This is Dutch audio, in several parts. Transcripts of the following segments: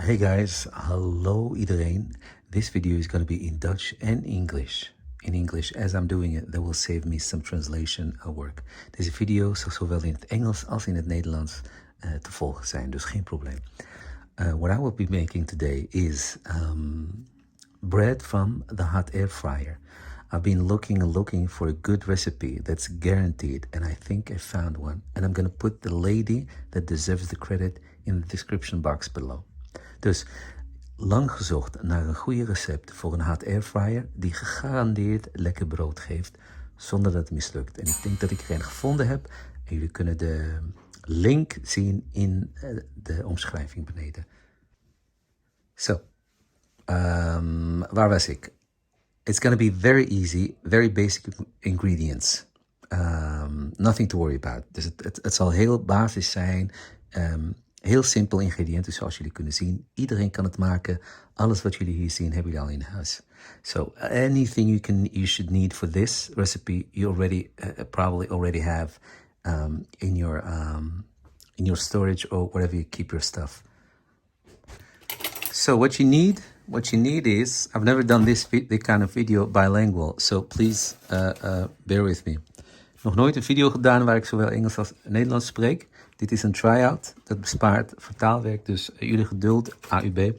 Hey guys, hallo iedereen. This video is going to be in Dutch and English. In English, as I'm doing it, that will save me some translation work. Deze video zal zowel in het Engels als in het Nederlands te volgen zijn, dus geen probleem. What I will be making today is bread from the hot air fryer. I've been looking for a good recipe that's guaranteed, and I think I found one. And I'm going to put the lady that deserves the credit in the description box below. Dus lang gezocht naar een goede recept voor een hot air fryer die gegarandeerd lekker brood geeft zonder dat het mislukt. En ik denk dat ik er een gevonden heb en jullie kunnen de link zien in de omschrijving beneden. Zo, waar was ik? It's going to be very easy, very basic ingredients. Nothing to worry about. Dus het zal heel basis zijn. Heel simpel ingrediënten zoals jullie kunnen zien. Iedereen kan het maken. Alles wat jullie hier zien hebben jullie al in huis. So anything you should need for this recipe, you probably already have in your storage or wherever you keep your stuff. So what you need is, I've never done this kind of video bilingual, so please bear with me. Nog nooit een video gedaan waar ik zowel Engels als Nederlands spreek. Dit is een try-out. Dat bespaart vertaalwerk, dus jullie geduld, AUB.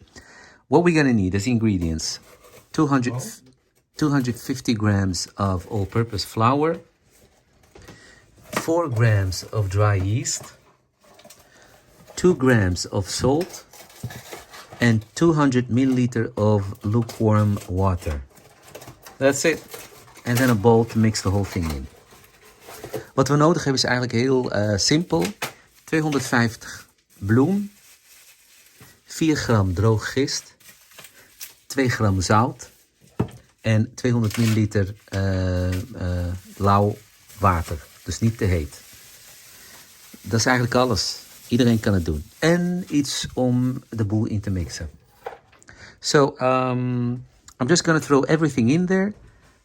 What we're gonna need as ingredients. 250 grams of all-purpose flour. 4 grams of dry yeast. 2 grams of salt. And 200 milliliter of lukewarm water. That's it. And then a bowl to mix the whole thing in. Wat we nodig hebben is eigenlijk heel simpel. 250 bloem, 4 gram droog gist, 2 gram zout en 200 milliliter lauw water. Dus niet te heet. Dat is eigenlijk alles. Iedereen kan het doen. En iets om de boel in te mixen. So, I'm just going to throw everything in there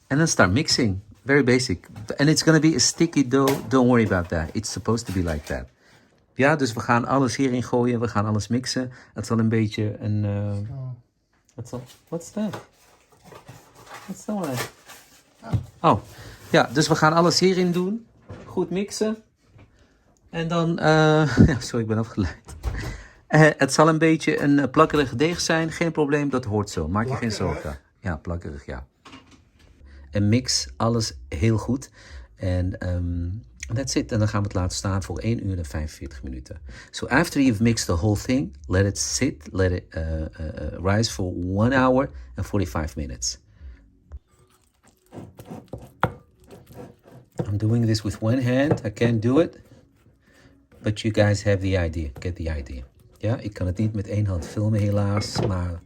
and then start mixing. Very basic. And it's going to be a sticky dough. Don't worry about that. It's supposed to be like that. Ja, dus we gaan alles hierin gooien. We gaan alles mixen. Het zal een beetje een... What's that? What's that one? Oh, ja, dus we gaan alles hierin doen. Goed mixen. En dan... ja, sorry, ik ben afgeleid. Het zal een beetje een plakkerig deeg zijn. Geen probleem, dat hoort zo. Maak je geen zorgen. Ja, plakkerig, ja. En mix alles heel goed. En that's it. En dan gaan we het laten staan voor 1 uur en 45 minuten. So after you've mixed the whole thing, let it sit, let it rise for 1 hour and 45 minutes. I'm doing this with one hand. I can't do it. But you guys have the idea. Get the idea. Ja, ik kan het niet met 1 hand filmen helaas, maar...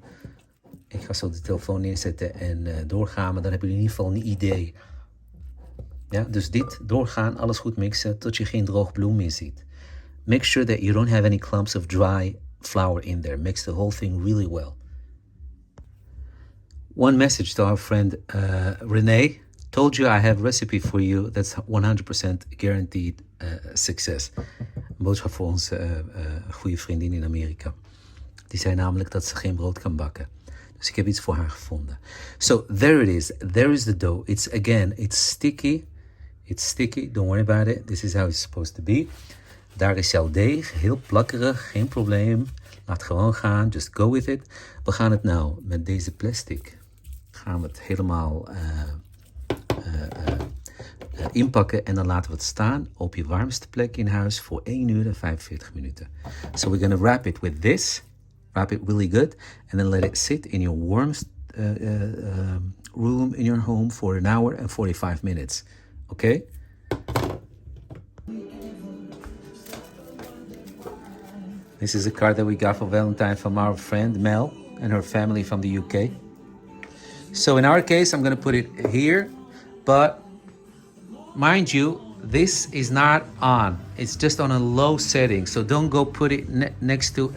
Ik ga zo de telefoon neerzetten en doorgaan, maar dan hebben jullie in ieder geval een idee. Ja, dus dit, doorgaan, alles goed mixen, tot je geen droog bloem meer ziet. Make sure that you don't have any clumps of dry flour in there. Mix the whole thing really well. One message to our friend Renee. Told you I have a recipe for you that's 100% guaranteed success. Een boodschap voor onze goede vriendin in Amerika. Die zei namelijk dat ze geen brood kan bakken. Dus ik heb iets voor haar gevonden. So there it is. There is the dough. It's sticky. It's sticky. Don't worry about it. This is how it's supposed to be. Daar is jouw deeg. Heel plakkerig. Geen probleem. Laat gewoon gaan. Just go with it. We gaan het nou met deze plastic. Gaan we het helemaal inpakken. En dan laten we het staan op je warmste plek in huis voor 1 uur en 45 minuten. So we're going to wrap it with this. Wrap it really good and then let it sit in your warmest room in your home for 1 hour and 45 minutes. Okay? This is a card that we got for Valentine from our friend Mel and her family from the UK. So in our case, I'm going to put it here, but mind you, this is not on. It's just on a low setting. So don't go put it next to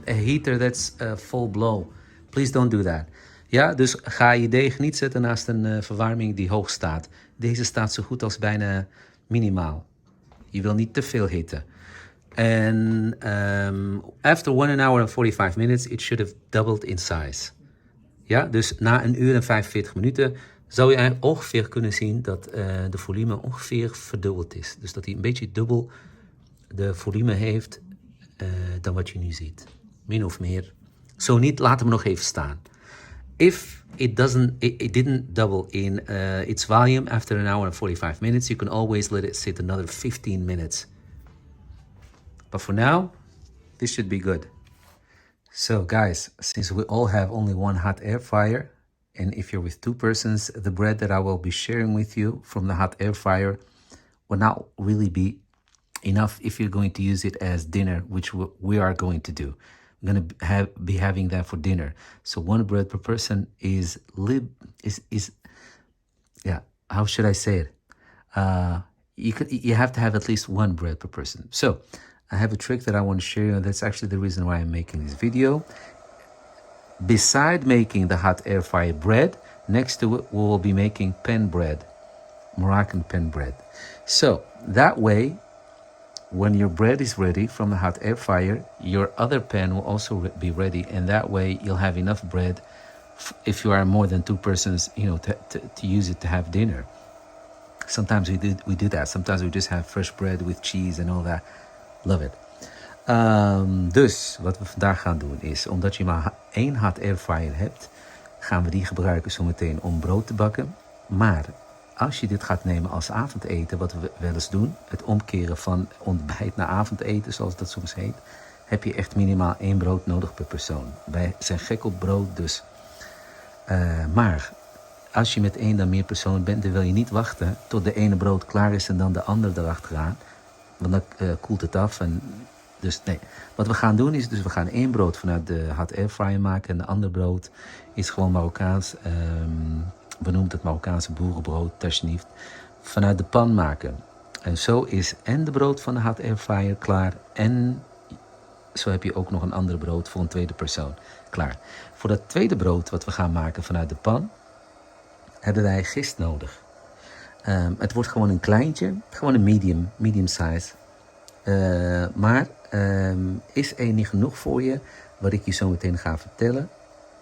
a heater that's full blow. Please don't do that. Ja, dus ga je deeg niet zetten naast een verwarming die hoog staat. Deze staat zo goed als bijna minimaal. Je wil niet te veel hitte. And after 1 hour and 45 minutes, it should have doubled in size. Ja, dus na 1 uur en 45 minuten zou je ongeveer kunnen zien dat de volume ongeveer verdubbeld is. Dus dat hij een beetje dubbel de volume heeft dan wat je nu ziet. Min of meer. Zo niet, laat hem nog even staan. If it didn't double in its volume after 1 hour and 45 minutes, you can always let it sit another 15 minutes. But for now, this should be good. So guys, since we all have only one hot air fryer, and if you're with 2 persons, the bread that I will be sharing with you from the hot air fryer will not really be enough if you're going to use it as dinner, which we are going to do. I'm going to be having that for dinner. So 1 bread per person is how should I say it? You have to have at least 1 bread per person. So I have a trick that I want to share you, and that's actually the reason why I'm making this video. Beside making the hot air fryer bread, next to it we will be making pan bread, Moroccan pan bread. So that way, when your bread is ready from the hot air fryer, your other pan will also be ready, and that way you'll have enough bread if you are more than 2 persons, to use it to have dinner. Sometimes we do that. Sometimes we just have fresh bread with cheese and all that. Love it. Dus wat we vandaag gaan doen is, omdat je maar 1 hot air fryer hebt, gaan we die gebruiken zometeen om brood te bakken. Maar als je dit gaat nemen als avondeten, wat we wel eens doen, het omkeren van ontbijt naar avondeten, zoals dat soms heet, heb je echt minimaal 1 brood nodig per persoon. Wij zijn gek op brood, dus. Maar als je met 1 dan meer personen bent, dan wil je niet wachten tot de ene brood klaar is en dan de andere erachteraan. Want dan koelt het af. Dus nee, wat we gaan doen is, dus we gaan 1 brood vanuit de hot air fryer maken en de andere brood is gewoon Marokkaans. We noemen het Marokkaanse boerenbrood, tasjnieft, vanuit de pan maken. En zo is en de brood van de hot air fryer klaar en zo heb je ook nog een andere brood voor een tweede persoon klaar. Voor dat tweede brood wat we gaan maken vanuit de pan, hebben wij gist nodig. Het wordt gewoon een kleintje, gewoon een medium size. Maar is er niet genoeg voor je, wat ik je zo meteen ga vertellen,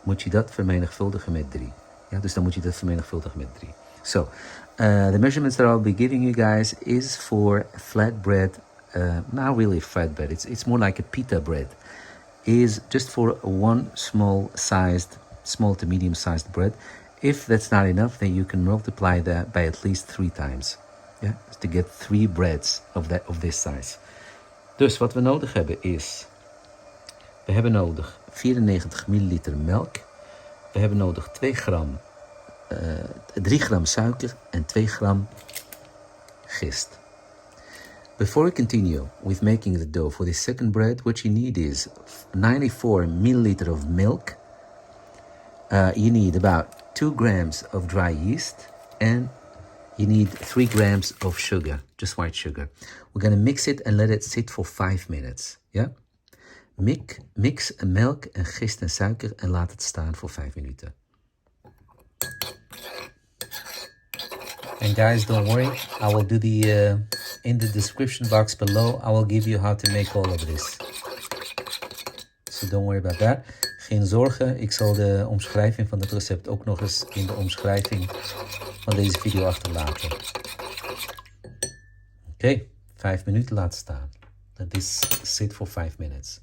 moet je dat vermenigvuldigen met 3. Ja, dus dan moet je dat vermenigvuldigen met 3. So, the measurements that I'll be giving you guys is for flatbread, not really flatbread, it's more like a pita bread, is just for 1 small to medium sized bread. If that's not enough, then you can multiply that by at least 3 times. Yeah, to get 3 breads of this size. Dus wat we nodig hebben is, we hebben nodig 94 milliliter melk. We hebben nodig 3 gram suiker en 2 gram gist. Before we continue with making the dough for this second bread, what you need is 94 milliliter of milk. You need about 2 grams of dry yeast, and you need 3 grams of sugar, just white sugar. We're going to mix it and let it sit for 5 minutes. Yeah? Mix melk en gist en suiker en laat het staan voor 5 minuten. And guys, don't worry, I will do in the description box below, I will give you how to make all of this. So don't worry about that. Geen zorgen, ik zal de omschrijving van het recept ook nog eens in de omschrijving van deze video achterlaten. Oké, 5 minuten laten staan. Let this sit for 5 minutes.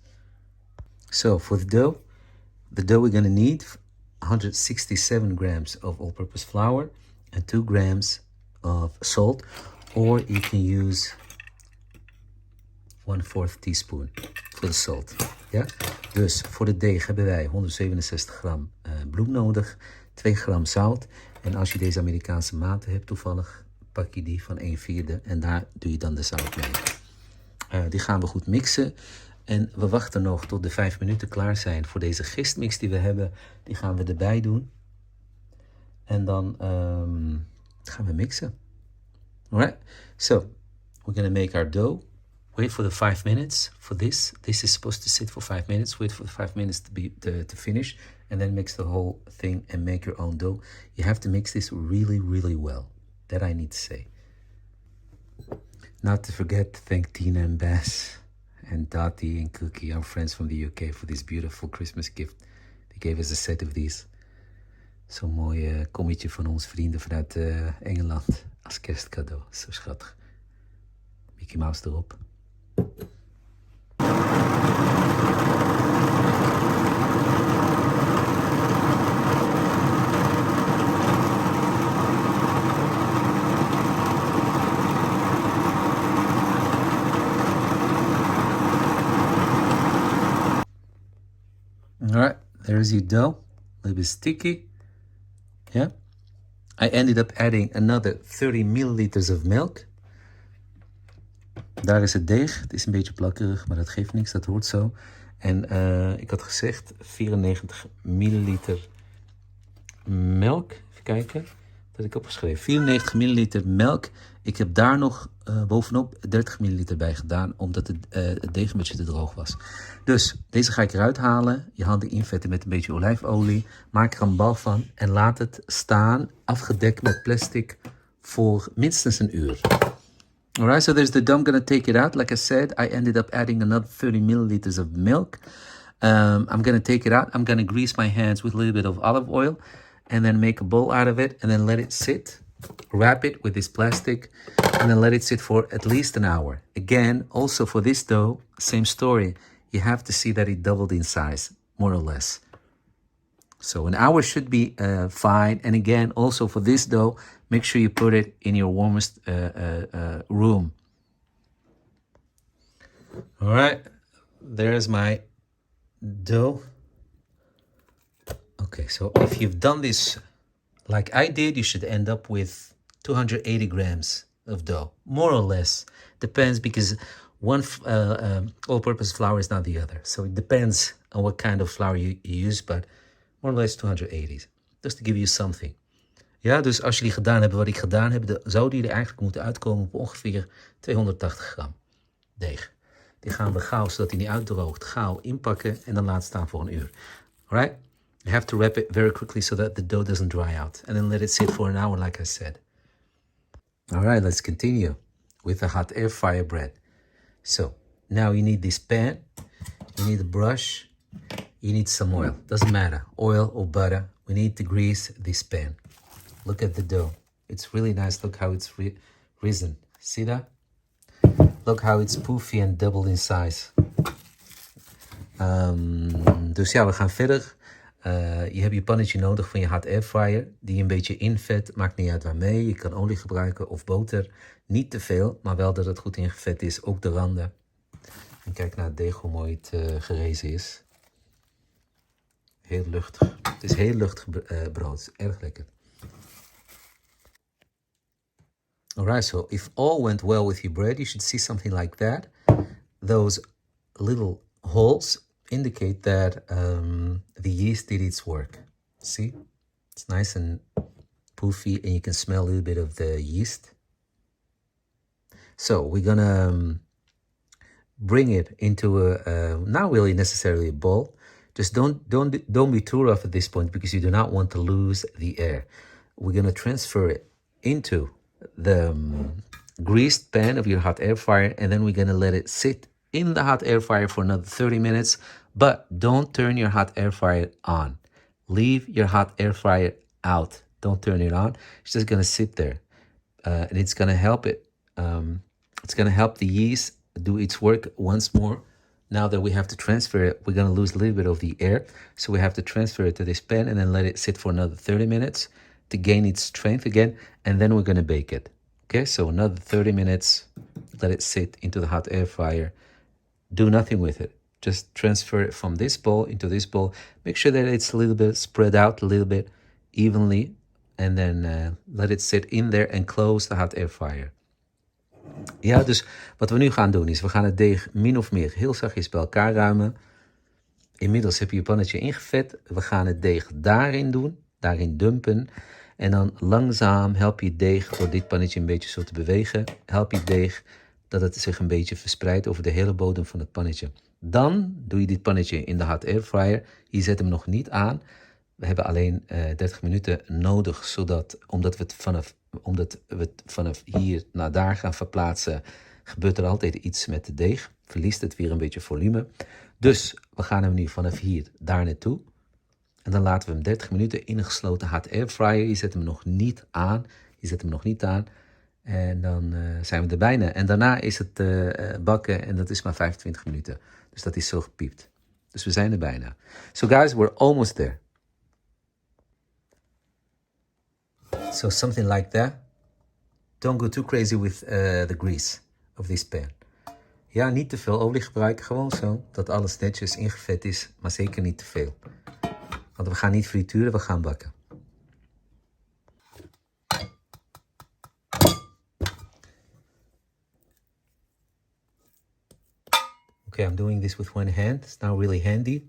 So for the dough we're going to need 167 grams of all-purpose flour and 2 grams of salt, or you can use 1/4 teaspoon for the salt. Ja? Dus voor de deeg hebben wij 167 gram bloem nodig, 2 gram zout. En als je deze Amerikaanse maten hebt toevallig, pak je die van 1/4 en daar doe je dan de zout mee. Die gaan we goed mixen. En we wachten nog tot de 5 minuten klaar zijn voor deze gistmix die we hebben. Die gaan we erbij doen. En dan gaan we mixen. Alright, so we're going to make our dough. Wait for the 5 minutes for this. This is supposed to sit for 5 minutes. Wait for the 5 minutes to finish. And then mix the whole thing and make your own dough. You have to mix this really, really well. That I need to say. Not to forget to thank Tina and Bass and Dati and Cookie, our friends from the UK, for this beautiful Christmas gift. They gave us a set of these. Zo'n mooi kommetje van ons vrienden vanuit Engeland als kerstcadeau. Zo schattig. Mickey Mouse erop. Alright, there's your dough. A little bit sticky. Yeah. I ended up adding another 30 milliliters of milk. Daar is het deeg. Het is een beetje plakkerig, maar dat geeft niks. Dat hoort zo. En ik had gezegd 94 milliliter melk. Even kijken. Dat had ik opgeschreven. 94 milliliter melk. Ik heb daar nog bovenop 30 milliliter bij gedaan, omdat het deeg een beetje te droog was. Dus deze ga ik eruit halen. Je handen invetten met een beetje olijfolie. Maak er een bal van en laat het staan, afgedekt met plastic, voor minstens een uur. Alright, so there's the dough. I'm going to take it out. Like I said, I ended up adding another 30 milliliters of milk. I'm going to take it out. I'm going to grease my hands with a little bit of olive oil and then make a bowl out of it and then let it sit. Wrap it with this plastic and then let it sit for at least an hour. Again, also for this dough, same story. You have to see that it doubled in size, more or less. So an hour should be fine. And again, also for this dough, make sure you put it in your warmest room. All right, there's my dough. Okay, so if you've done this like I did, you should end up with 280 grams of dough, more or less. Depends, because one all-purpose flour is not the other. So it depends on what kind of flour you use, but more or less 280. Just to give you something. Ja, dus als jullie gedaan hebben wat ik gedaan heb, dan zou die er eigenlijk moeten uitkomen op ongeveer 280 gram deeg. Die gaan we gauw, zodat hij niet uitdroogt, gauw inpakken en dan laten staan voor een uur. Alright? You have to wrap it very quickly so that the dough doesn't dry out. And then let it sit for an hour, like I said. Alright, let's continue with the hot air fryer bread. So, now you need this pan, you need a brush, you need some oil. Doesn't matter, oil or butter. We need to grease this pan. Look at the dough. It's really nice. Look how it's risen. See that? Look how it's poofy and doubled in size. Dus ja, we gaan verder. Je hebt je pannetje nodig van je hot air fryer, die je een beetje invet. Maakt niet uit waarmee. Je kan olie gebruiken of boter. Niet te veel, maar wel dat het goed ingevet is. Ook de randen. En kijk naar het deeg, hoe mooi het gerezen is. Heel luchtig. Het is heel luchtig brood. Erg lekker. Alright, so if all went well with your bread, you should see something like that. Those little holes indicate that the yeast did its work. See? It's nice and poofy, and you can smell a little bit of the yeast. So we're gonna bring it into a not really necessarily a bowl. Just don't be too rough at this point, because you do not want to lose the air. We're gonna transfer it into the greased pan of your hot air fryer, and then we're gonna let it sit in the hot air fryer for another 30 minutes. But don't turn your hot air fryer on. Leave your hot air fryer out. Don't turn it on. It's just gonna sit there, and it's gonna help it. It's gonna help the yeast do its work once more. Now that we have to transfer it, we're gonna lose a little bit of the air, so we have to transfer it to this pan and then let it sit for another 30 minutes to gain its strength again, and then we're gonna bake it. Okay, so another 30 minutes. Let it sit into the hot air fryer. Do nothing with it. Just transfer it from this bowl into this bowl. Make sure that it's a little bit spread out a little bit evenly, and then let it sit in there and close the hot air fryer. Ja, dus wat we nu gaan doen is, we gaan het deeg min of meer heel zachtjes bij elkaar ruimen. Inmiddels heb je je pannetje ingevet. We gaan het deeg daarin doen, daarin dumpen. En dan langzaam help je het deeg door dit pannetje een beetje zo te bewegen. Help je het deeg dat het zich een beetje verspreidt over de hele bodem van het pannetje. Dan doe je dit pannetje in de hot air fryer. Je zet hem nog niet aan. We hebben alleen 30 minuten nodig, omdat we het vanaf hier naar daar gaan verplaatsen. gebeurt er altijd iets met de deeg. Verliest het weer een beetje volume. Dus we gaan hem nu vanaf hier daar naartoe. En dan laten we hem 30 minuten in een gesloten hot airfryer. Je zet hem nog niet aan. En dan zijn we er bijna. En daarna is het bakken en dat is maar 25 minuten. Dus dat is zo gepiept. Dus we zijn er bijna. So guys, we're almost there. So something like that. Don't go too crazy with the grease of this pan. Ja, niet te veel olie gebruiken. Gewoon zo, dat alles netjes ingevet is. Maar zeker niet te veel. Want we gaan niet frituren, we gaan bakken. Okay, I'm doing this with one hand. It's not really handy.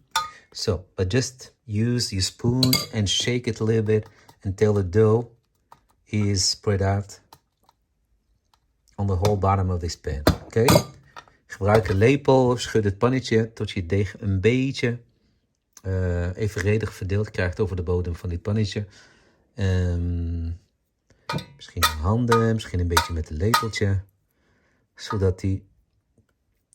So, but just use your spoon and shake it a little bit until the dough is spread out on the whole bottom of this pan. Okay? Gebruik een lepel of schud het pannetje tot je deeg een beetje evenredig verdeeld krijgt over de bodem van dit pannetje. Misschien met handen, misschien een beetje met een lepeltje. Zodat die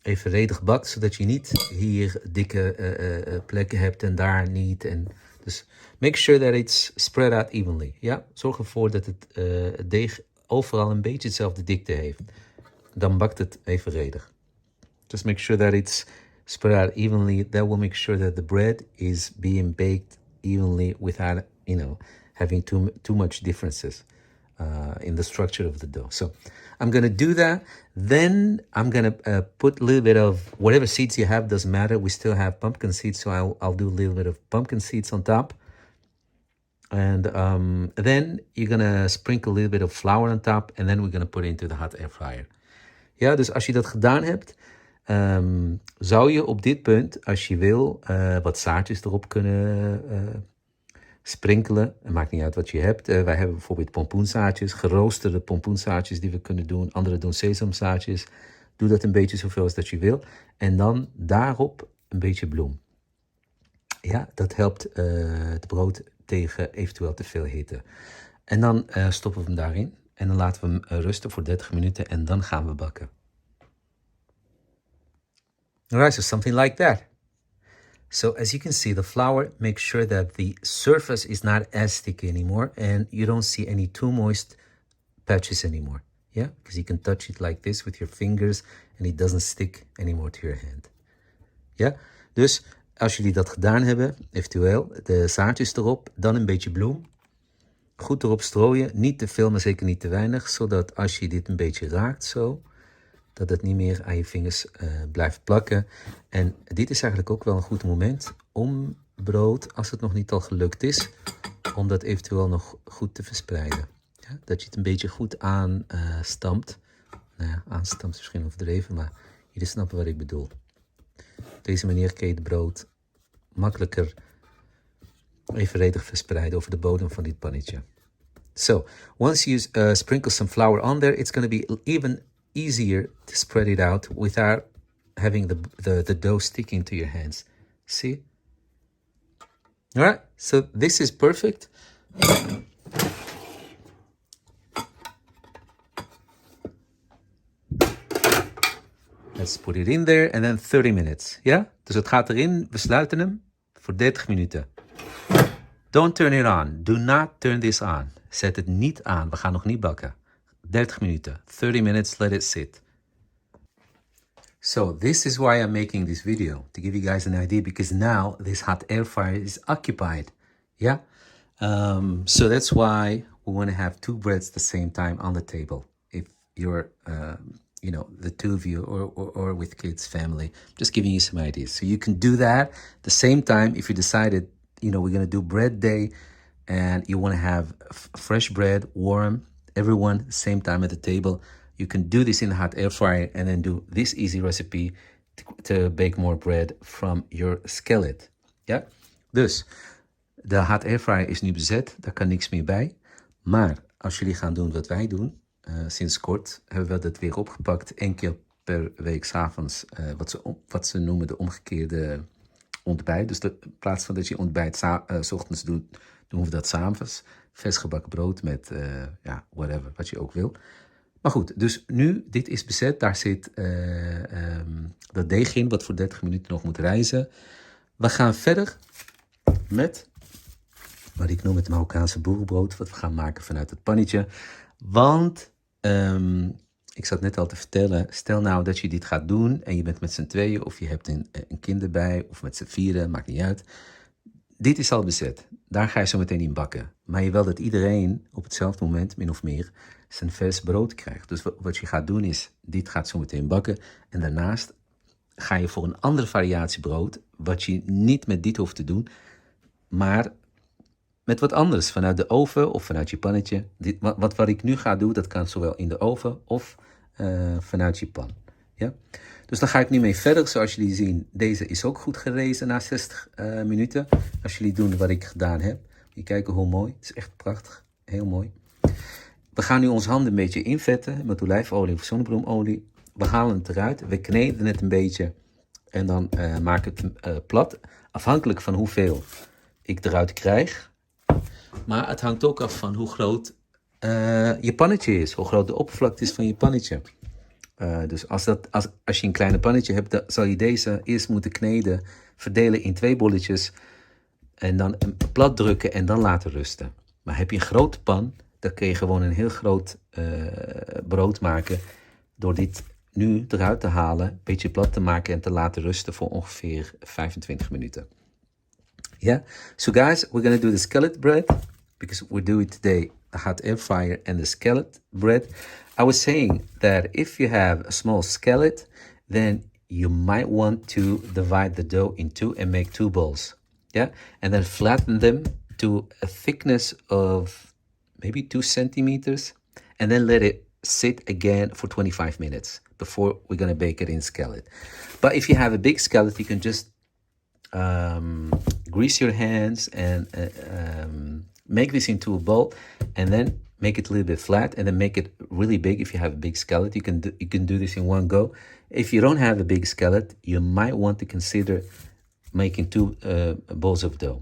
evenredig bakt, zodat je niet hier dikke plekken hebt en daar niet. En dus make sure that it's spread out evenly. Ja? Zorg ervoor dat het deeg overal een beetje hetzelfde dikte heeft. Dan bakt het evenredig. Just make sure that it's spread out evenly. That will make sure that the bread is being baked evenly without, having too much differences in the structure of the dough. So I'm going to do that. Then I'm going to put a little bit of whatever seeds you have, doesn't matter. We still have pumpkin seeds, so I'll do a little bit of pumpkin seeds on top. And then you're going to sprinkle a little bit of flour on top. And then we're going to put it into the hot air fryer. Ja, dus als je dat gedaan hebt, zou je op dit punt, als je wil, wat zaadjes erop kunnen sprinkelen. Het maakt niet uit wat je hebt. Wij hebben bijvoorbeeld pompoenzaadjes, geroosterde pompoenzaadjes die we kunnen doen. Anderen doen sesamzaadjes. Doe dat een beetje zoveel als dat je wil. En dan daarop een beetje bloem. Ja, dat helpt het brood tegen eventueel te veel hitte. En dan stoppen we hem daarin. En dan laten we hem rusten voor 30 minuten en dan gaan we bakken. Alright, so something like that. So as you can see, the flour makes sure that the surface is not as sticky anymore and you don't see any too moist patches anymore. Yeah, because you can touch it like this with your fingers and it doesn't stick anymore to your hand. Ja, dus als jullie dat gedaan hebben, eventueel de zaadjes erop, dan een beetje bloem. Goed erop strooien, niet te veel, maar zeker niet te weinig, zodat als je dit een beetje raakt zo, dat het niet meer aan je vingers blijft plakken. En dit is eigenlijk ook wel een goed moment om brood, als het nog niet al gelukt is, om dat eventueel nog goed te verspreiden. Ja, dat je het een beetje goed aanstampt. Nou ja, aanstampt is misschien overdreven, maar jullie snappen wat ik bedoel. Op deze manier kun je het brood makkelijker evenredig verspreiden over de bodem van dit pannetje. So, once you sprinkle some flour on there, it's going to be even easier to spread it out without having the dough sticking to your hands. See? All right, so this is perfect. Let's put it in there and then 30 minutes. Ja? Dus het gaat erin, we sluiten hem voor 30 minuten. Don't turn it on. Do not turn this on. Zet het niet aan. We gaan nog niet bakken. 30 minuten. 30 minutes, let it sit. So this is why I'm making this video. To give you guys an idea, because now this hot air fryer is occupied. Yeah? So that's why we want to have two breads at the same time on the table. If you're, the two of you or with kids, family. Just giving you some ideas. So you can do that at the same time if you decided, we're going to do bread day and you want to have fresh bread, warm, everyone, same time at the table. You can do this in the hot air fryer and then do this easy recipe to bake more bread from your skillet. Ja? Dus, de hot air fryer is nu bezet, daar kan niks meer bij. Maar als jullie gaan doen wat wij doen, sinds kort hebben we dat weer opgepakt. 1 keer per week 's avonds, wat ze noemen de omgekeerde ontbijt. Dus in plaats van dat je ontbijt 's ochtends doet, doen we dat 's avonds. Vers gebakken brood met, whatever, wat je ook wil. Maar goed, dus nu, dit is bezet. Daar zit dat deeg in, wat voor 30 minuten nog moet rijzen. We gaan verder met wat ik noem het Marokkaanse boerenbrood, wat we gaan maken vanuit het pannetje. Want, ik zat net al te vertellen, stel nou dat je dit gaat doen en je bent met z'n tweeën of je hebt een kind erbij of met z'n vieren, maakt niet uit. Dit is al bezet. Daar ga je zo meteen in bakken. Maar je wil dat iedereen op hetzelfde moment, min of meer, zijn vers brood krijgt. Dus wat je gaat doen is, dit gaat zo meteen bakken. En daarnaast ga je voor een andere variatie brood, wat je niet met dit hoeft te doen, maar met wat anders, vanuit de oven of vanuit je pannetje. Wat ik nu ga doen, dat kan zowel in de oven of vanuit je pan. Ja? Dus dan ga ik nu mee verder. Zoals jullie zien, deze is ook goed gerezen na 60 minuten. Als jullie doen wat ik gedaan heb. Je kijken hoe mooi. Het is echt prachtig. Heel mooi. We gaan nu onze handen een beetje invetten met olijfolie of zonnebloemolie. We halen het eruit. We kneden het een beetje. En dan maak ik het plat. Afhankelijk van hoeveel ik eruit krijg. Maar het hangt ook af van hoe groot je pannetje is. Hoe groot de oppervlakte is van je pannetje. Dus als je een kleine pannetje hebt, dan zal je deze eerst moeten kneden. Verdelen in 2 bolletjes. En dan plat drukken en dan laten rusten. Maar heb je een grote pan, dan kun je gewoon een heel groot brood maken. Door dit nu eruit te halen, een beetje plat te maken en te laten rusten voor ongeveer 25 minuten. Yeah? So guys, we're going to do the skillet bread. Because we're doing today the hot air fryer and the skillet bread. I was saying that if you have a small skillet, then you might want to divide the dough in 2 and make 2 balls. Yeah, and then flatten them to a thickness of maybe 2 centimeters, and then let it sit again for 25 minutes before we're gonna bake it in skillet. But if you have a big skillet, you can just grease your hands and make this into a ball, and then make it a little bit flat, and then make it really big. If you have a big skillet, you can do this in one go. If you don't have a big skillet, you might want to consider making 2 balls of dough.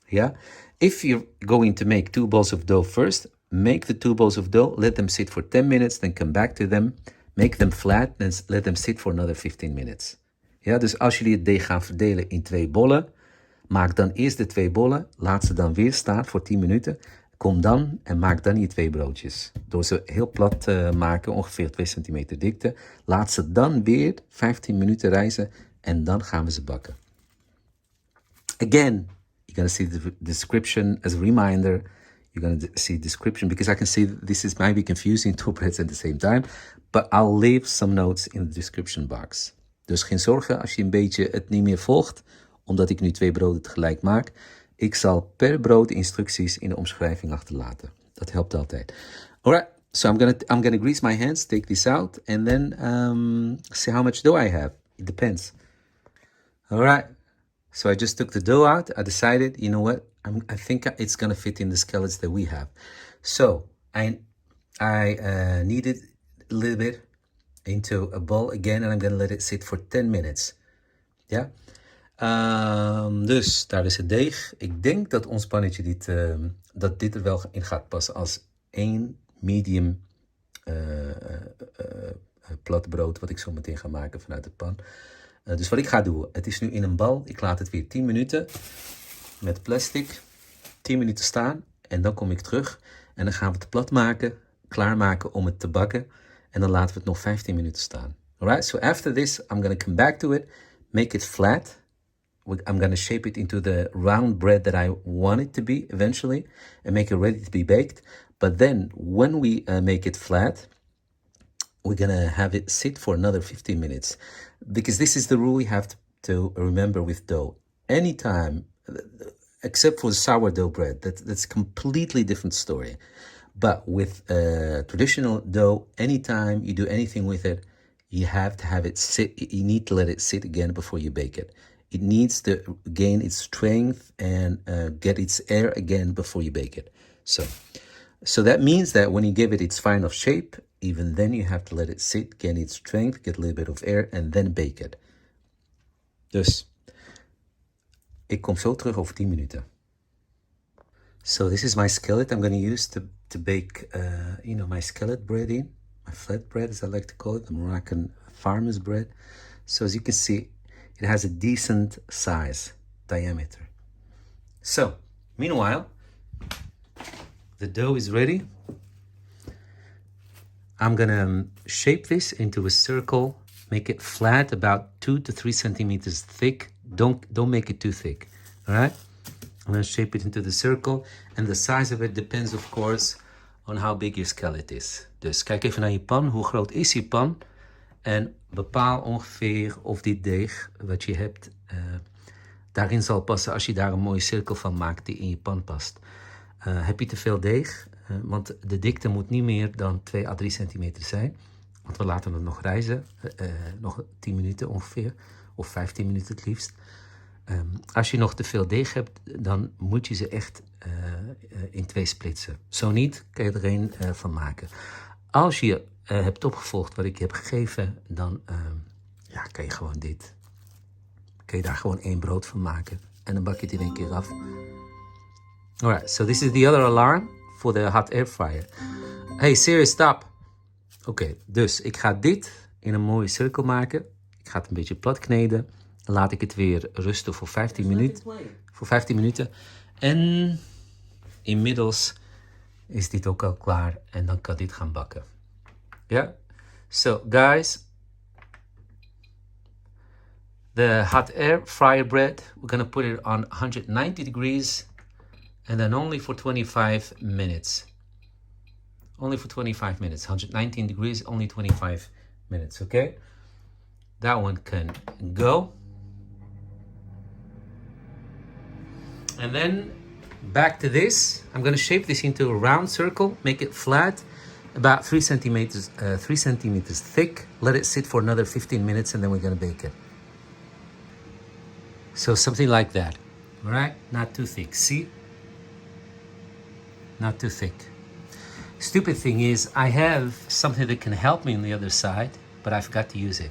Yeah, if you're going to make 2 balls of dough first, make the 2 balls of dough, let them sit for 10 minutes, then come back to them, make them flat, then let them sit for another 15 minutes. Ja, dus als jullie het deeg gaan verdelen in 2 bollen, maak dan eerst de 2 bollen, laat ze dan weer staan voor 10 minuten. Kom dan en maak dan je 2 broodjes. Door ze heel plat te maken, ongeveer 2 centimeter dikte. Laat ze dan weer 15 minuten rijzen en dan gaan we ze bakken. Again, you're going to see the description as a reminder. You're going to see description because I can see this is maybe confusing 2 breads at the same time. But I'll leave some notes in the description box. Dus geen zorgen als je een beetje het niet meer volgt, omdat ik nu 2 broden tegelijk maak. Ik zal per brood instructies in de omschrijving achterlaten. Dat helpt altijd. Alright, so I'm gonna grease my hands, take this out, and then see how much dough I have. It depends. Alright, so I just took the dough out. I decided, you know what, I think it's gonna fit in the skillets that we have. So I kneaded a little bit into a bowl again, and I'm gonna let it sit for 10 minutes. Ja. Dus daar is het deeg. Ik denk dat ons pannetje dat dit er wel in gaat passen als 1 medium plat brood, wat ik zo meteen ga maken vanuit de pan. Dus wat ik ga doen, het is nu in een bal. Ik laat het weer 10 minuten met plastic. 10 minuten staan en dan kom ik terug. En dan gaan we het plat maken, klaarmaken om het te bakken. En dan laten we het nog 15 minuten staan. Alright, so after this, I'm going to come back to it, make it flat. I'm going to shape it into the round bread that I want it to be eventually and make it ready to be baked. But then when we make it flat, we're going to have it sit for another 15 minutes. Because this is the rule you have to remember with dough. Anytime, except for sourdough bread, that's a completely different story. But with traditional dough, anytime you do anything with it, you have to have it sit. You need to let it sit again before you bake it. It needs to gain its strength and get its air again before you bake it. So that means that when you give it its final shape, even then you have to let it sit, gain its strength, get a little bit of air, and then bake it. Dus ik kom zo terug over 10 minuten. So this is my skillet I'm going to use to bake, my skillet bread in, my flat bread as I like to call it, the Moroccan farmer's bread. So as you can see, it has a decent size, diameter. So, meanwhile, the dough is ready. I'm gonna shape this into a circle, make it flat, about 2 to 3 centimeters thick. Don't make it too thick, all right? I'm gonna shape it into the circle, and the size of it depends, of course, on how big your skillet is. Dus kijk even naar je pan, hoe groot is je pan? En bepaal ongeveer of dit deeg wat je hebt, daarin zal passen als je daar een mooie cirkel van maakt die in je pan past. Heb je te veel deeg? Want de dikte moet niet meer dan 2 à 3 centimeter zijn. Want we laten het nog rijzen, nog 10 minuten ongeveer, of 15 minuten het liefst. Als je nog te veel deeg hebt, dan moet je ze echt in 2 splitsen. Zo niet, kan je er één van maken. Als je hebt opgevolgd wat ik je heb gegeven, dan kan je gewoon dit. Kan je daar gewoon 1 brood van maken. En dan bak je het in 1 keer af. Alright, so this is the other alarm for the hot air fryer. Hey Siri, stop. Oké, dus ik ga dit in een mooie cirkel maken. Ik ga het een beetje plat kneden. Dan laat ik het weer rusten voor 15 minuten. Voor 15 minuten. En inmiddels is dit ook al klaar. En dan kan dit gaan bakken. Yeah? So guys, the hot air fryer bread, we're gonna put it on 190 degrees. And then only for 25 minutes. Only for 25 minutes. 119 degrees, only 25 minutes, okay? That one can go. And then back to this. I'm going to shape this into a round circle, make it flat, about 3 centimeters thick. Let it sit for another 15 minutes and then we're going to bake it. So something like that, all right? Not too thick, see? Not too thick. Stupid thing is, I have something that can help me on the other side, but I forgot to use it.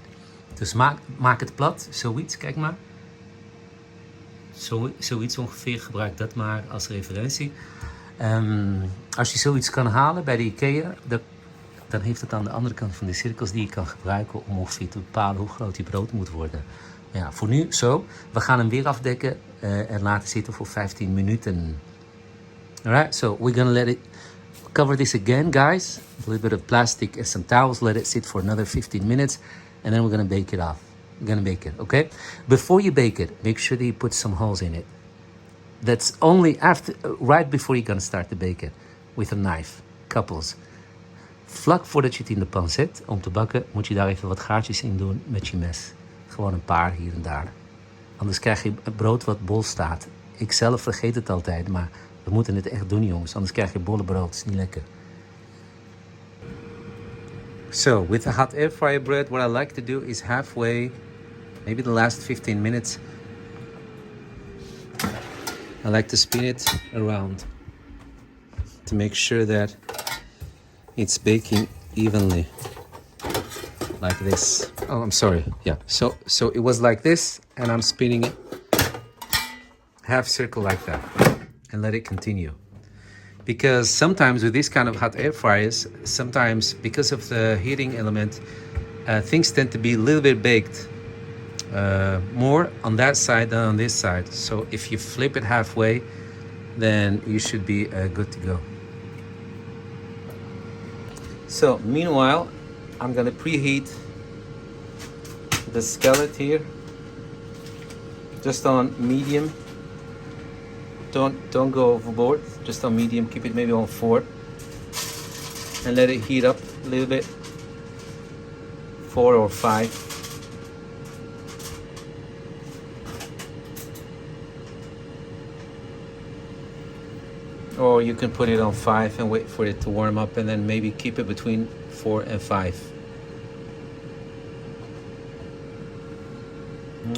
Dus maak het plat, zoiets, kijk maar. Zoiets ongeveer, gebruik dat maar als referentie. Als je zoiets kan halen bij de IKEA, dan heeft het aan de andere kant van de cirkels die je kan gebruiken om ongeveer te bepalen hoe groot je brood moet worden. Maar ja, voor nu zo. We gaan hem weer afdekken en laten zitten voor 15 minuten. Alright, so we're gonna let it cover this again, guys. A little bit of plastic and some towels. Let it sit for another 15 minutes, and then we're gonna bake it off. We're gonna bake it, okay? Before you bake it, make sure that you put some holes in it. That's only right before you're gonna start to bake it with a knife. Couples. Vlak voordat je het in de pan zet om te bakken, moet je daar even wat gaatjes in doen met je mes. Gewoon een paar hier en daar. Anders krijg je brood wat bol staat. Ik zelf vergeet het altijd, maar we moeten het echt doen, jongens. Anders krijg je bolle brood. Het is niet lekker. So, with the hot air fryer bread, what I like to do is halfway, maybe the last 15 minutes, I like to spin it around to make sure that it's baking evenly. Like this. Oh, I'm sorry. Yeah. So it was like this, and I'm spinning it half circle like that. And let it continue. Because sometimes with this kind of hot air fryers, sometimes because of the heating element, things tend to be a little bit baked more on that side than on this side. So if you flip it halfway, then you should be good to go. So meanwhile, I'm gonna preheat the skillet here, just on medium. Don't go overboard, just on medium, keep it maybe on 4. And let it heat up a little bit, 4 or 5. Or you can put it on 5 and wait for it to warm up and then maybe keep it between 4 and 5.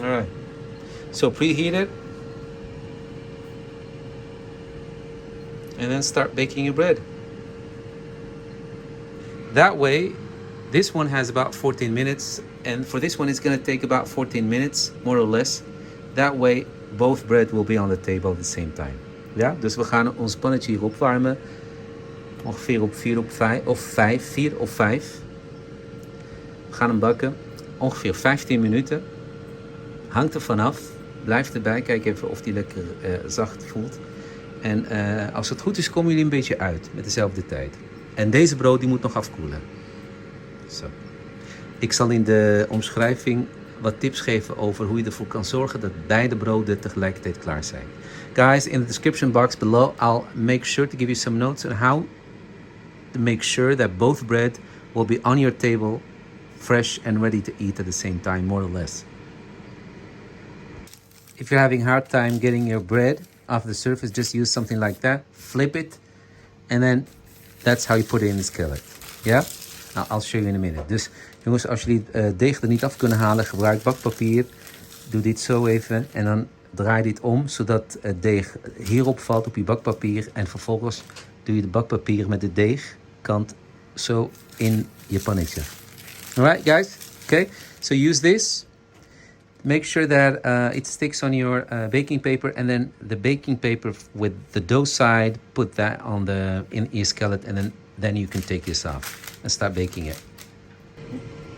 Alright, so preheat it. And then start baking your bread. That way, this one has about 14 minutes, and for this one it's gonna take about 14 minutes, more or less. That way, both bread will be on the table at the same time. Ja, dus we gaan ons pannetje hier opwarmen. Ongeveer op 4 of 5. We gaan hem bakken. Ongeveer 15 minuten. Hangt er vanaf. Blijf erbij. Kijk even of die lekker zacht voelt. En als het goed is, komen jullie een beetje uit met dezelfde tijd. En deze brood die moet nog afkoelen. Zo. Ik zal in de omschrijving wat tips geven over hoe je ervoor kan zorgen dat beide broden tegelijkertijd klaar zijn. Guys, in the description box below, I'll make sure to give you some notes on how to make sure that both bread will be on your table, fresh and ready to eat at the same time, more or less. If you're having a hard time getting your bread off the surface, just use something like that, flip it, and then that's how you put it in the skillet. Yeah? I'll show you in a minute. Dus jongens, als jullie het deeg er niet af kunnen halen, gebruik bakpapier. Doe dit zo even en dan draai dit om, zodat het deeg hierop valt op je bakpapier. En vervolgens doe je de bakpapier met de deegkant zo in je pannetje. Alright guys? Okay, so use this. Make sure that it sticks on your baking paper, and then the baking paper with the dough side, put that on in your skillet, and then you can take this off and start baking it.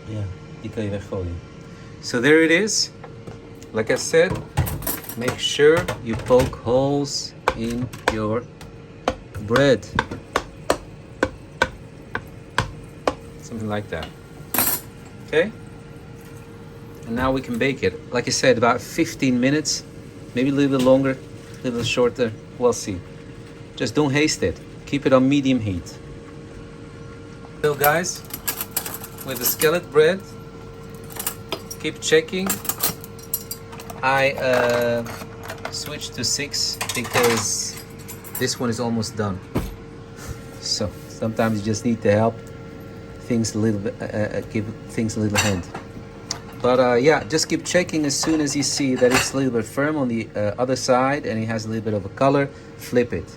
Ja, die kan je weggooien. So there it is. Like I said, make sure you poke holes in your bread. Something like that. Okay? And now we can bake it. Like I said, about 15 minutes, maybe a little bit longer, a little shorter. We'll see. Just don't haste it. Keep it on medium heat. So guys, with the skillet bread, keep checking. I switched to 6 because this one is almost done. So sometimes you just need to help things a little bit, give things a little hand. But yeah, just keep checking as soon as you see that it's a little bit firm on the other side and it has a little bit of a color, flip it.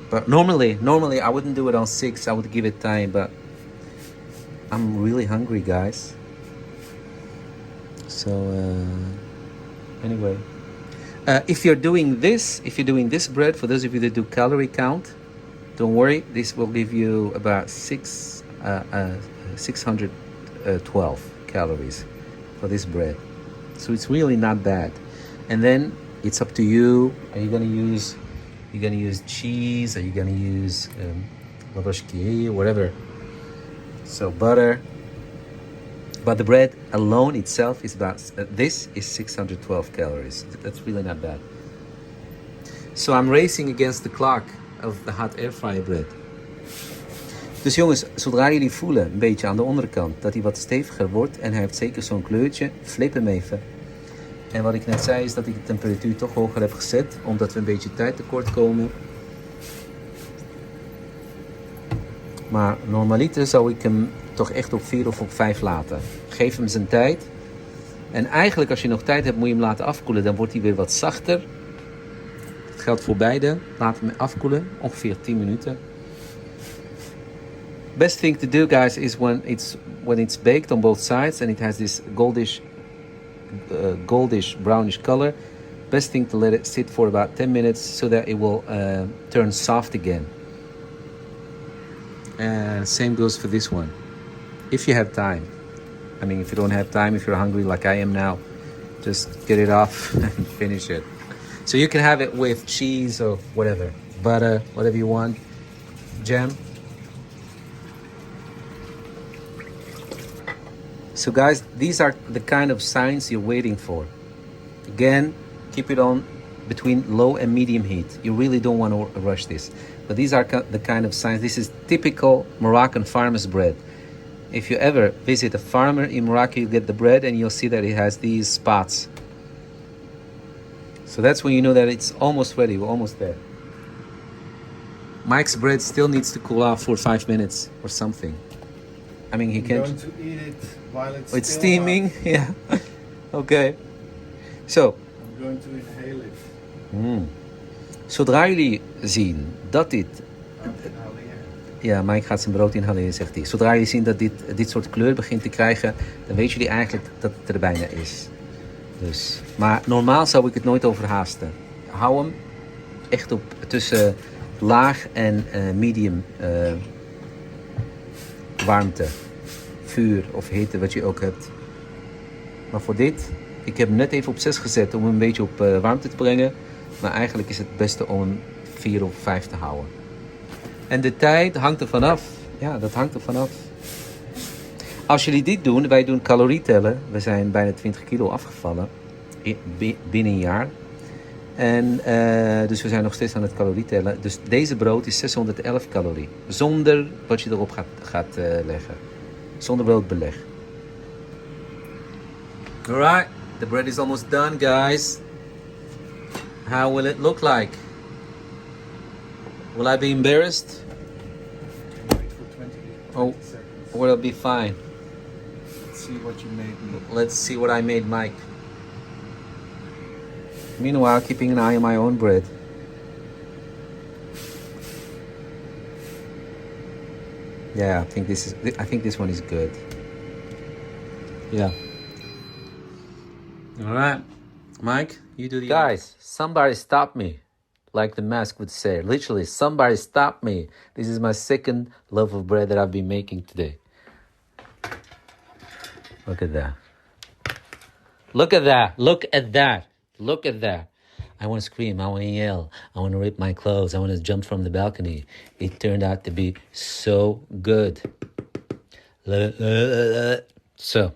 But normally I wouldn't do it on 6, I would give it time, but I'm really hungry, guys. So anyway, if you're doing this bread, for those of you that do calorie count, don't worry, this will give you about 612 calories for this bread. So it's really not bad. And then it's up to you. Are you gonna use cheese? Are you gonna use lavash, whatever? So butter. But the bread alone itself is about, this is 612 calories. That's really not bad. So I'm racing against the clock of the hot air fryer bread. Dus jongens, zodra jullie voelen een beetje aan de onderkant dat hij wat steviger wordt en hij heeft zeker zo'n kleurtje, flip hem even. En wat ik net zei is dat ik de temperatuur toch hoger heb gezet, omdat we een beetje tijd tekort komen. Maar normaliter zou ik hem toch echt op 4 of op 5 laten. Geef hem zijn tijd. En eigenlijk als je nog tijd hebt moet je hem laten afkoelen, dan wordt hij weer wat zachter. Dat geldt voor beide. Laat hem afkoelen, ongeveer 10 minuten. Best thing to do, guys, is when it's baked on both sides and it has this goldish brownish color. Best thing to let it sit for about 10 minutes so that it will turn soft again. And same goes for this one. If you have time. I mean, if you don't have time, if you're hungry like I am now, just get it off and finish it. So you can have it with cheese or whatever, butter, whatever you want, jam. So guys, these are the kind of signs you're waiting for. Again, keep it on between low and medium heat. You really don't want to rush this. But these are the kind of signs. This is typical Moroccan farmer's bread. If you ever visit a farmer in Morocco, you get the bread and you'll see that it has these spots. So that's when you know that it's almost ready. We're almost there. Mike's bread still needs to cool off for 5 minutes or something. I mean, he can't. Going to eat it while it's steaming. Hot. Yeah. Okay. So. I'm going to inhale it. Zodra jullie zien dat dit. Ja, Mike gaat zijn brood inhaleren, zegt hij. Zodra jullie zien dat dit soort kleur begint te krijgen, dan weten jullie eigenlijk dat het er bijna is. Dus, maar normaal zou ik het nooit overhaasten. Hou hem echt op tussen laag en medium warmte. Vuur of hitte, wat je ook hebt. Maar voor dit, ik heb hem net even op 6 gezet om hem een beetje op warmte te brengen. Maar eigenlijk is het beste om hem 4 of 5 te houden. En de tijd hangt er vanaf. Ja, dat hangt er vanaf. Als jullie dit doen, wij doen calorie tellen. We zijn bijna 20 kilo afgevallen binnen een jaar. En dus we zijn nog steeds aan het calorie tellen. Dus deze brood is 611 calorie. Zonder wat je erop gaat leggen. Zonder broodbeleg. Alright, the bread is almost done, guys. How will it look like? Will I be embarrassed? Wait for 20 Oh, seconds. or it'll be fine. Let's see what you made me. Let's see what I made Mike. Meanwhile, keeping an eye on my own bread. Yeah, I think this one is good. Yeah. All right, Mike, you do the. Guys, somebody stop me, like the mask would say. Literally, somebody stop me. This is my second loaf of bread that I've been making today. Look at that. Look at that. Look at that. Look at that. I want to scream. I want to yell. I want to rip my clothes. I want to jump from the balcony. It turned out to be so good. So,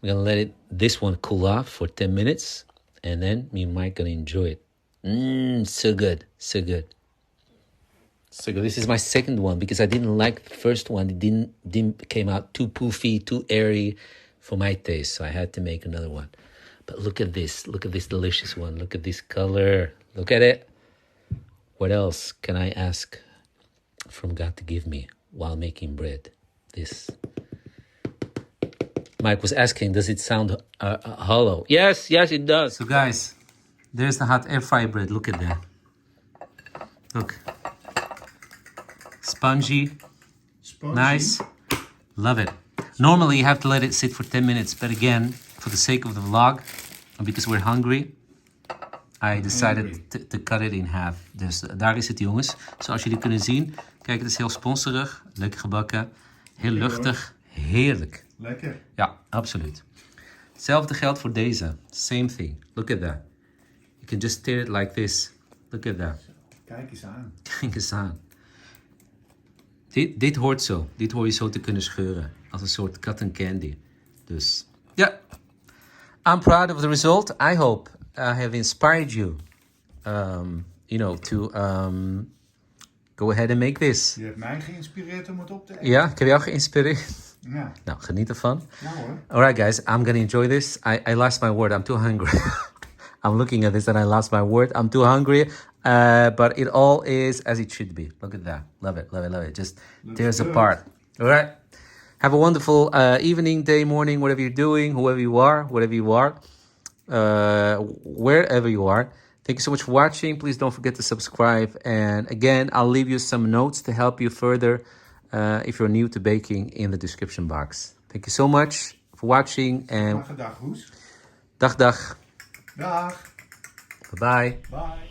I'm going to let this one cool off for 10 minutes. And then me and Mike going to enjoy it. So good. So good. So good. This is my second one because I didn't like the first one. It didn't came out too poofy, too airy for my taste. So I had to make another one. But look at this. Look at this delicious one. Look at this color. Look at it. What else can I ask from God to give me while making bread? This. Mike was asking, does it sound hollow? Yes, it does. So guys, there's the hot air fryer bread. Look at that. Look. Spongy. Nice. Love it. Normally you have to let it sit for 10 minutes. But again, for the sake of the vlog, and because we're hungry, I decided to cut it in half. Dus daar is het, jongens. Zoals jullie kunnen zien. Kijk, het is heel sponsorig. Lekker gebakken. Heel luchtig. Heerlijk. Lekker. Ja, absoluut. Hetzelfde geldt voor deze. Same thing. Look at that. You can just stir it like this. Look at that. Kijk eens aan. Kijk eens aan. Dit hoort zo. Dit hoor je zo te kunnen scheuren. Als een soort cotton candy. Dus, ja. I'm proud of the result. I hope I have inspired you, to go ahead and make this. Je hebt mij geïnspireerd om het op te eten. Ja, ik heb jou geïnspireerd. Ja. Nou, geniet ervan. Nou hoor. Alright guys, I'm gonna enjoy this. I lost my word. I'm too hungry. I'm looking at this and I lost my word. I'm too hungry. But it all is as it should be. Look at that. Love it, love it, love it. Just tears apart. Alright. Have a wonderful evening, day, morning, whatever you're doing, whoever you are, whatever you are, wherever you are. Thank you so much for watching. Please don't forget to subscribe. And again, I'll leave you some notes to help you further if you're new to baking in the description box. Thank you so much for watching. And Dag, Hoes. dag. Dag. Bye-bye. Bye.